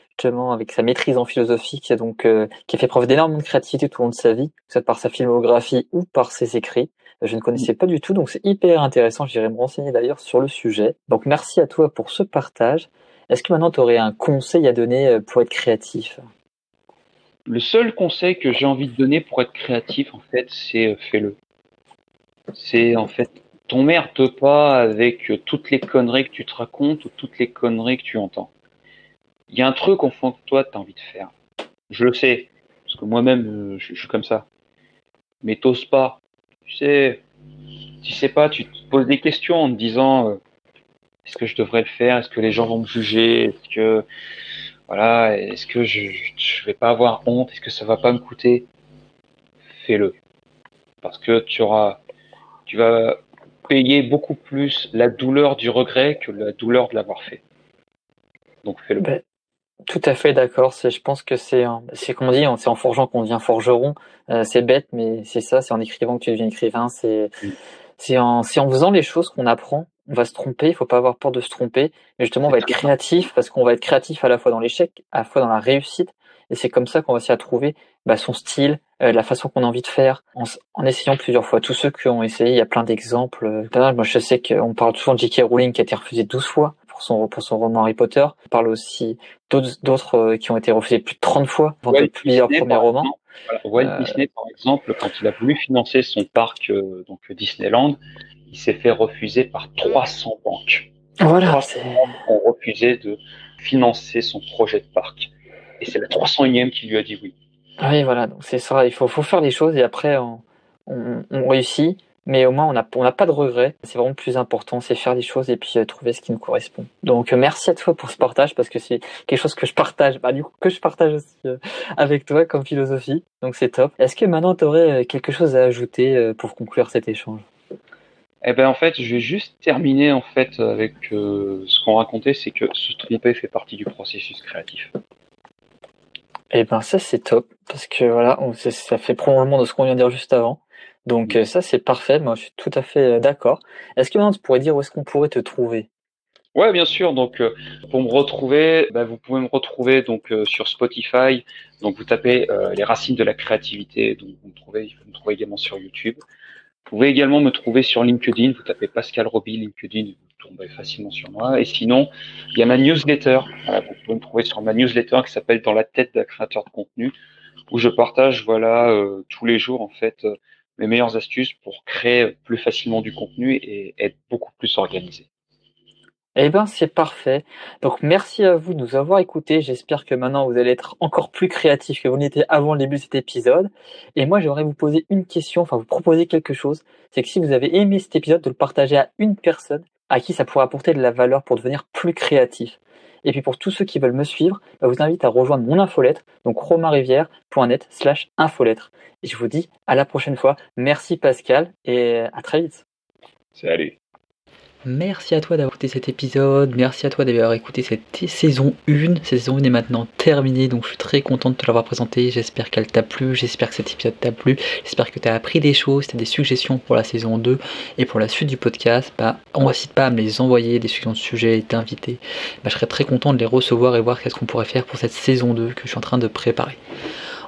justement avec sa maîtrise en philosophie, qui a fait preuve d'énormément de créativité tout au long de sa vie, que ce soit par sa filmographie ou par ses écrits. Je ne connaissais pas du tout, donc c'est hyper intéressant. J'irai me renseigner d'ailleurs sur le sujet. Donc merci à toi pour ce partage. Est-ce que maintenant tu aurais un conseil à donner pour être créatif? Le seul conseil que j'ai envie de donner pour être créatif, en fait, c'est fais-le. C'est en fait, t'emmerde pas avec toutes les conneries que tu te racontes ou toutes les conneries que tu entends. Il y a un truc au fond de toi que tu as envie de faire. Je le sais, parce que moi-même, je suis comme ça. Mais t'oses pas. Tu sais pas, tu te poses des questions en te disant est-ce que je devrais le faire? Est-ce que les gens vont me juger? Est-ce que je vais pas avoir honte? Est-ce que ça va pas me coûter? Fais-le. Parce que tu vas payer beaucoup plus la douleur du regret que la douleur de l'avoir fait. Donc fais-le. Ben, tout à fait d'accord. Je pense que c'est comme on dit, c'est en forgeant qu'on devient forgeron. C'est bête, mais c'est ça. C'est en écrivant que tu deviens écrivain. C'est en faisant les choses qu'on apprend. On va se tromper. Il faut pas avoir peur de se tromper. Mais justement, on va être créatif parce qu'on va être créatif à la fois dans l'échec, à la fois dans la réussite. Et c'est comme ça qu'on va essayer à trouver son style, la façon qu'on a envie de faire, en essayant plusieurs fois. Tous ceux qui ont essayé, il y a plein d'exemples. Moi, je sais qu'on parle souvent de J.K. Rowling qui a été refusé 12 fois pour son roman Harry Potter. On parle aussi d'autres qui ont été refusés plus de 30 fois avant de publier leur premier roman. Walt Disney, par exemple, quand il a voulu financer son parc donc Disneyland, il s'est fait refuser par 300 banques. Voilà. 300 banques ont refusé de financer son projet de parc. Et c'est la 301e qui lui a dit oui. Oui, voilà, donc c'est ça, il faut faire les choses et après on réussit, mais au moins on n'a pas de regrets. C'est vraiment le plus important, c'est faire les choses et puis trouver ce qui nous correspond. Donc merci à toi pour ce partage parce que c'est quelque chose que je partage, du coup que je partage aussi avec toi comme philosophie. Donc c'est top. Est-ce que maintenant tu aurais quelque chose à ajouter pour conclure cet échange? Eh ben, en fait, je vais juste terminer, en fait, avec ce qu'on racontait, c'est que se tromper fait partie du processus créatif. Eh ben ça c'est top parce que voilà, ça fait prolongement de ce qu'on vient de dire juste avant. Donc ça c'est parfait, moi je suis tout à fait d'accord. Est-ce que maintenant tu pourrais dire où est-ce qu'on pourrait te trouver? Ouais, bien sûr. Donc, pour me retrouver, vous pouvez me retrouver donc sur Spotify. Donc, vous tapez les racines de la créativité. Donc, vous me trouvez également sur YouTube. Vous pouvez également me trouver sur LinkedIn. Vous tapez Pascal Roby LinkedIn, vous tombez facilement sur moi. Et sinon, il y a ma newsletter. Voilà, vous pouvez me trouver sur ma newsletter qui s'appelle Dans la tête d'un créateur de contenu, où je partage tous les jours en fait mes meilleures astuces pour créer plus facilement du contenu et être beaucoup plus organisé. Eh ben c'est parfait. Donc merci à vous de nous avoir écoutés. J'espère que maintenant vous allez être encore plus créatifs que vous n'étiez avant le début de cet épisode. Et moi j'aimerais vous poser une question, enfin vous proposer quelque chose. C'est que si vous avez aimé cet épisode, de le partager à une personne à qui ça pourrait apporter de la valeur pour devenir plus créatif. Et puis pour tous ceux qui veulent me suivre, je vous invite à rejoindre mon infolettre, donc romainrivière.net/infolettre. Et je vous dis à la prochaine fois. Merci Pascal et à très vite. Salut. Merci à toi d'avoir écouté cet épisode, merci à toi d'avoir écouté cette saison 1. Cette saison 1 est maintenant terminée, donc je suis très content de te l'avoir présentée. J'espère qu'elle t'a plu, j'espère que cet épisode t'a plu, j'espère que tu as appris des choses, si tu as des suggestions pour la saison 2 et pour la suite du podcast, n'hésite pas à me les envoyer, des suggestions de sujets, d'invités. Je serais très content de les recevoir et voir qu'est-ce qu'on pourrait faire pour cette saison 2 que je suis en train de préparer.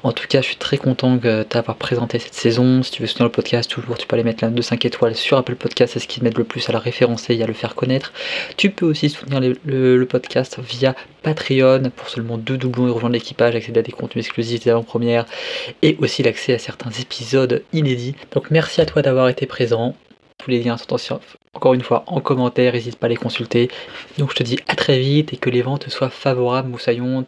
En tout cas, je suis très content de t'avoir présenté cette saison. Si tu veux soutenir le podcast, toujours, tu peux aller mettre la note de 5 étoiles sur Apple Podcast, c'est ce qui m'aide le plus à la référencer et à le faire connaître. Tu peux aussi soutenir le podcast via Patreon pour seulement 2 doublons et rejoindre l'équipage, accéder à des contenus exclusifs, des avant-premières et aussi l'accès à certains épisodes inédits. Donc merci à toi d'avoir été présent. Tous les liens sont encore une fois en commentaire, n'hésite pas à les consulter. Donc je te dis à très vite et que les vents te soient favorables, Moussaillon.